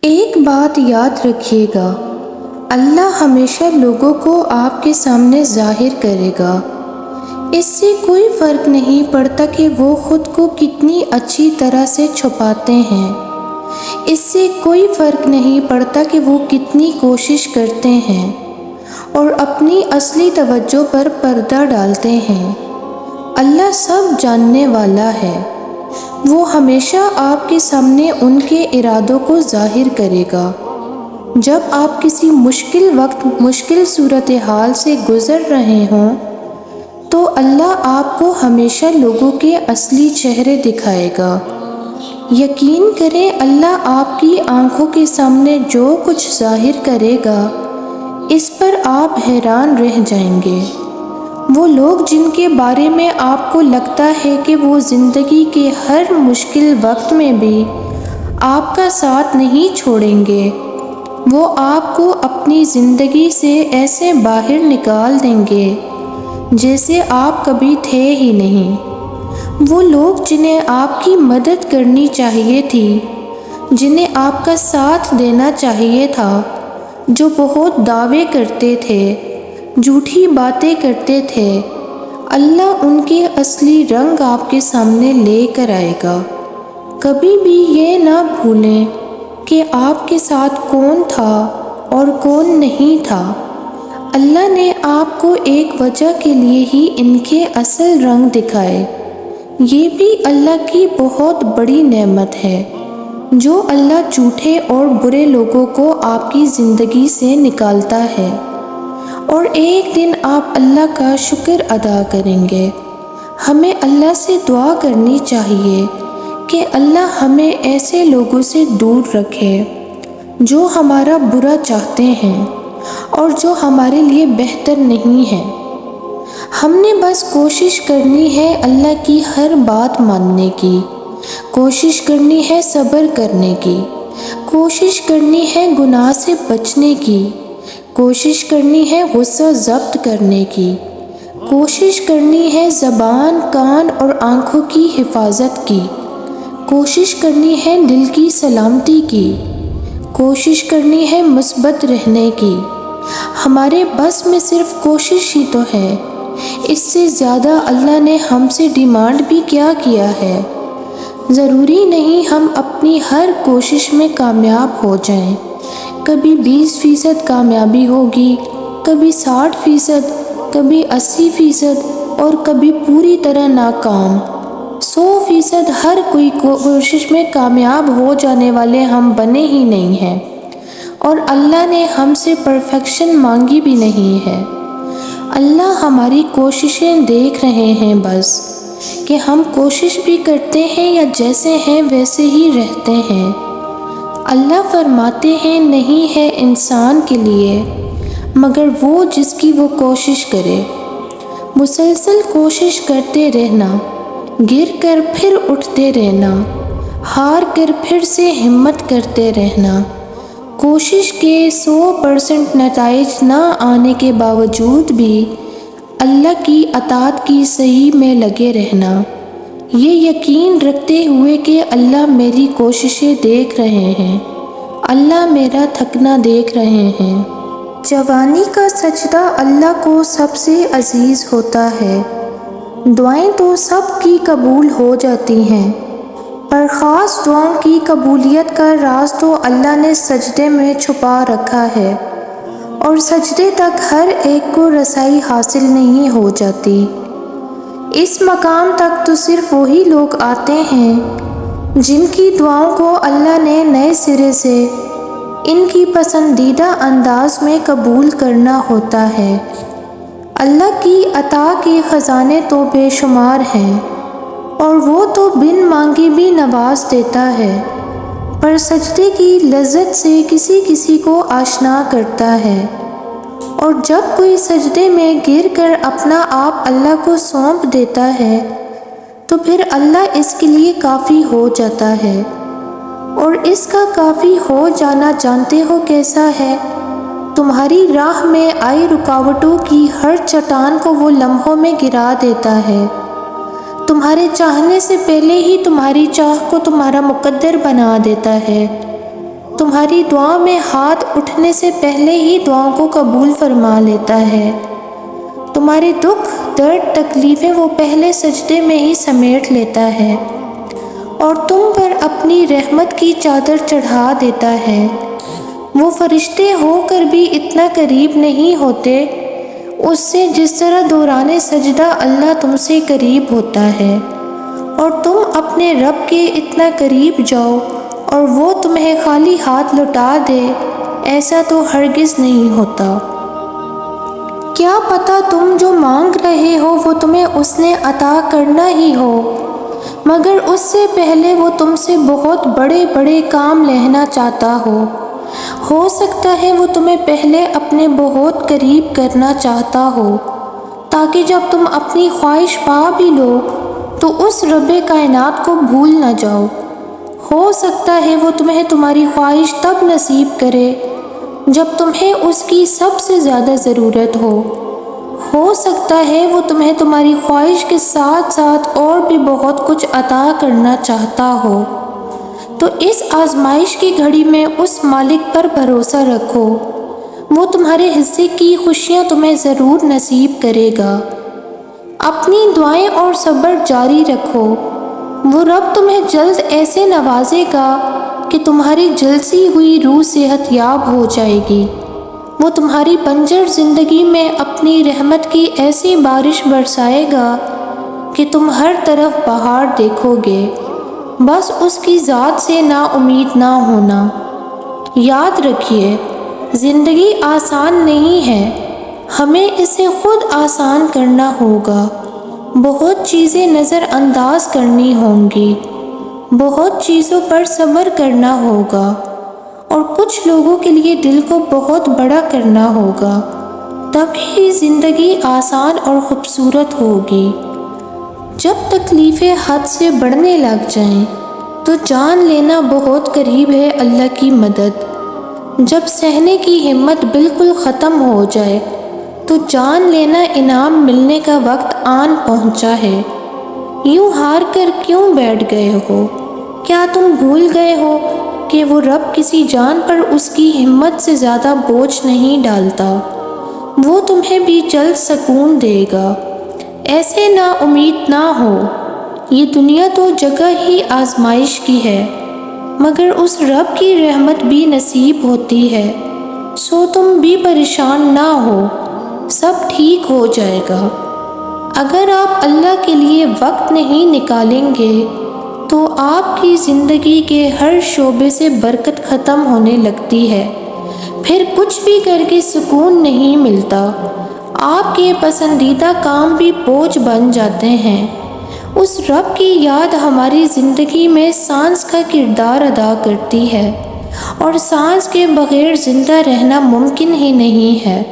ایک بات یاد رکھیے گا، اللہ ہمیشہ لوگوں کو آپ کے سامنے ظاہر کرے گا۔ اس سے کوئی فرق نہیں پڑتا کہ وہ خود کو کتنی اچھی طرح سے چھپاتے ہیں، اس سے کوئی فرق نہیں پڑتا کہ وہ کتنی کوشش کرتے ہیں اور اپنی اصلی توجہ پر پردہ ڈالتے ہیں۔ اللہ سب جاننے والا ہے، وہ ہمیشہ آپ کے سامنے ان کے ارادوں کو ظاہر کرے گا۔ جب آپ کسی مشکل وقت، مشکل صورتحال سے گزر رہے ہوں تو اللہ آپ کو ہمیشہ لوگوں کے اصلی چہرے دکھائے گا۔ یقین کریں، اللہ آپ کی آنکھوں کے سامنے جو کچھ ظاہر کرے گا اس پر آپ حیران رہ جائیں گے۔ وہ لوگ جن کے بارے میں آپ کو لگتا ہے کہ وہ زندگی کے ہر مشکل وقت میں بھی آپ کا ساتھ نہیں چھوڑیں گے، وہ آپ کو اپنی زندگی سے ایسے باہر نکال دیں گے جیسے آپ کبھی تھے ہی نہیں۔ وہ لوگ جنہیں آپ کی مدد کرنی چاہیے تھی، جنہیں آپ کا ساتھ دینا چاہیے تھا، جو بہت دعوے کرتے تھے، جھوٹی باتیں کرتے تھے، اللہ ان کے اصلی رنگ آپ کے سامنے لے کر آئے گا۔ کبھی بھی یہ نہ بھولیں کہ آپ کے ساتھ کون تھا اور کون نہیں تھا۔ اللہ نے آپ کو ایک وجہ کے لیے ہی ان کے اصل رنگ دکھائے۔ یہ بھی اللہ کی بہت بڑی نعمت ہے جو اللہ جھوٹے اور برے لوگوں کو آپ کی زندگی سے نکالتا ہے، اور ایک دن آپ اللہ کا شکر ادا کریں گے۔ ہمیں اللہ سے دعا کرنی چاہیے کہ اللہ ہمیں ایسے لوگوں سے دور رکھے جو ہمارا برا چاہتے ہیں اور جو ہمارے لیے بہتر نہیں ہے۔ ہم نے بس کوشش کرنی ہے اللہ کی ہر بات ماننے کی، کوشش کرنی ہے صبر کرنے کی، کوشش کرنی ہے گناہ سے بچنے کی، کوشش کرنی ہے غصہ ضبط کرنے کی، کوشش کرنی ہے زبان، کان اور آنکھوں کی حفاظت کی، کوشش کرنی ہے دل کی سلامتی کی، کوشش کرنی ہے مثبت رہنے کی۔ ہمارے بس میں صرف کوشش ہی تو ہے، اس سے زیادہ اللہ نے ہم سے ڈیمانڈ بھی کیا کیا ہے۔ ضروری نہیں ہم اپنی ہر کوشش میں کامیاب ہو جائیں، کبھی 20% کامیابی ہوگی، کبھی 60%، کبھی 80% اور کبھی پوری طرح ناکام۔ 100% ہر کوئی کوشش میں کامیاب ہو جانے والے ہم بنے ہی نہیں ہیں، اور اللہ نے ہم سے پرفیکشن مانگی بھی نہیں ہے۔ اللہ ہماری کوششیں دیکھ رہے ہیں بس کہ ہم کوشش بھی کرتے ہیں یا جیسے ہیں ویسے ہی رہتے ہیں۔ اللہ فرماتے ہیں، نہیں ہے انسان کے لیے مگر وہ جس کی وہ کوشش کرے۔ مسلسل کوشش کرتے رہنا، گر کر پھر اٹھتے رہنا، ہار کر پھر سے ہمت کرتے رہنا، کوشش کے 100% نتائج نہ آنے کے باوجود بھی اللہ کی اطاعت کی صحیح میں لگے رہنا، یہ یقین رکھتے ہوئے کہ اللہ میری کوششیں دیکھ رہے ہیں، اللہ میرا تھکنا دیکھ رہے ہیں۔ جوانی کا سجدہ اللہ کو سب سے عزیز ہوتا ہے۔ دعائیں تو سب کی قبول ہو جاتی ہیں، پر خاص دعاؤں کی قبولیت کا راز تو اللہ نے سجدے میں چھپا رکھا ہے، اور سجدے تک ہر ایک کو رسائی حاصل نہیں ہو جاتی۔ اس مقام تک تو صرف وہی لوگ آتے ہیں جن کی دعاؤں کو اللہ نے نئے سرے سے ان کی پسندیدہ انداز میں قبول کرنا ہوتا ہے۔ اللہ کی عطا کے خزانے تو بے شمار ہیں، اور وہ تو بن مانگے بھی نواز دیتا ہے، پر سجدے کی لذت سے کسی کسی کو آشنا کرتا ہے، اور جب کوئی سجدے میں گر کر اپنا آپ اللہ کو سونپ دیتا ہے تو پھر اللہ اس کے لیے کافی ہو جاتا ہے۔ اور اس کا کافی ہو جانا جانتے ہو کیسا ہے؟ تمہاری راہ میں آئی رکاوٹوں کی ہر چٹان کو وہ لمحوں میں گرا دیتا ہے، تمہارے چاہنے سے پہلے ہی تمہاری چاہ کو تمہارا مقدر بنا دیتا ہے۔ تمہاری دعا میں ہاتھ اٹھنے سے پہلے ہی دعاؤں کو قبول فرما لیتا ہے۔ تمہارے دکھ، درد، تکلیفیں وہ پہلے سجدے میں ہی سمیٹ لیتا ہے اور تم پر اپنی رحمت کی چادر چڑھا دیتا ہے۔ وہ فرشتے ہو کر بھی اتنا قریب نہیں ہوتے اس سے جس طرح دوران سجدہ اللہ تم سے قریب ہوتا ہے، اور تم اپنے رب کے اتنا قریب جاؤ اور وہ تمہیں خالی ہاتھ لوٹا دے، ایسا تو ہرگز نہیں ہوتا۔ کیا پتہ تم جو مانگ رہے ہو وہ تمہیں اس نے عطا کرنا ہی ہو، مگر اس سے پہلے وہ تم سے بہت بڑے بڑے کام لینا چاہتا ہو سکتا ہے وہ تمہیں پہلے اپنے بہت قریب کرنا چاہتا ہو، تاکہ جب تم اپنی خواہش پا بھی لو تو اس رب کائنات کو بھول نہ جاؤ۔ ہو سکتا ہے وہ تمہیں تمہاری خواہش تب نصیب کرے جب تمہیں اس کی سب سے زیادہ ضرورت ہو سکتا ہے وہ تمہیں تمہاری خواہش کے ساتھ ساتھ اور بھی بہت کچھ عطا کرنا چاہتا ہو۔ تو اس آزمائش کی گھڑی میں اس مالک پر بھروسہ رکھو، وہ تمہارے حصے کی خوشیاں تمہیں ضرور نصیب کرے گا۔ اپنی دعائیں اور صبر جاری رکھو، وہ رب تمہیں جلد ایسے نوازے گا کہ تمہاری جلسی ہوئی روح صحت یاب ہو جائے گی۔ وہ تمہاری بنجر زندگی میں اپنی رحمت کی ایسی بارش برسائے گا کہ تم ہر طرف بہار دیکھو گے۔ بس اس کی ذات سے نا امید نہ ہونا۔ یاد رکھیے، زندگی آسان نہیں ہے، ہمیں اسے خود آسان کرنا ہوگا۔ بہت چیزیں نظر انداز کرنی ہوں گی، بہت چیزوں پر صبر کرنا ہوگا، اور کچھ لوگوں کے لیے دل کو بہت بڑا کرنا ہوگا، تبھی زندگی آسان اور خوبصورت ہوگی۔ جب تکلیفیں حد سے بڑھنے لگ جائیں تو جان لینا بہت قریب ہے اللہ کی مدد۔ جب سہنے کی ہمت بالکل ختم ہو جائے تو جان لینا انعام ملنے کا وقت آن پہنچا ہے۔ یوں ہار کر کیوں بیٹھ گئے ہو؟ کیا تم بھول گئے ہو کہ وہ رب کسی جان پر اس کی ہمت سے زیادہ بوجھ نہیں ڈالتا؟ وہ تمہیں بھی جلد سکون دے گا۔ ایسے نا امید نہ ہو، یہ دنیا تو جگہ ہی آزمائش کی ہے، مگر اس رب کی رحمت بھی نصیب ہوتی ہے، سو تم بھی پریشان نہ ہو، سب ٹھیک ہو جائے گا۔ اگر آپ اللہ کے لیے وقت نہیں نکالیں گے تو آپ کی زندگی کے ہر شعبے سے برکت ختم ہونے لگتی ہے، پھر کچھ بھی کر کے سکون نہیں ملتا، آپ کے پسندیدہ کام بھی بوجھ بن جاتے ہیں۔ اس رب کی یاد ہماری زندگی میں سانس کا کردار ادا کرتی ہے، اور سانس کے بغیر زندہ رہنا ممکن ہی نہیں ہے۔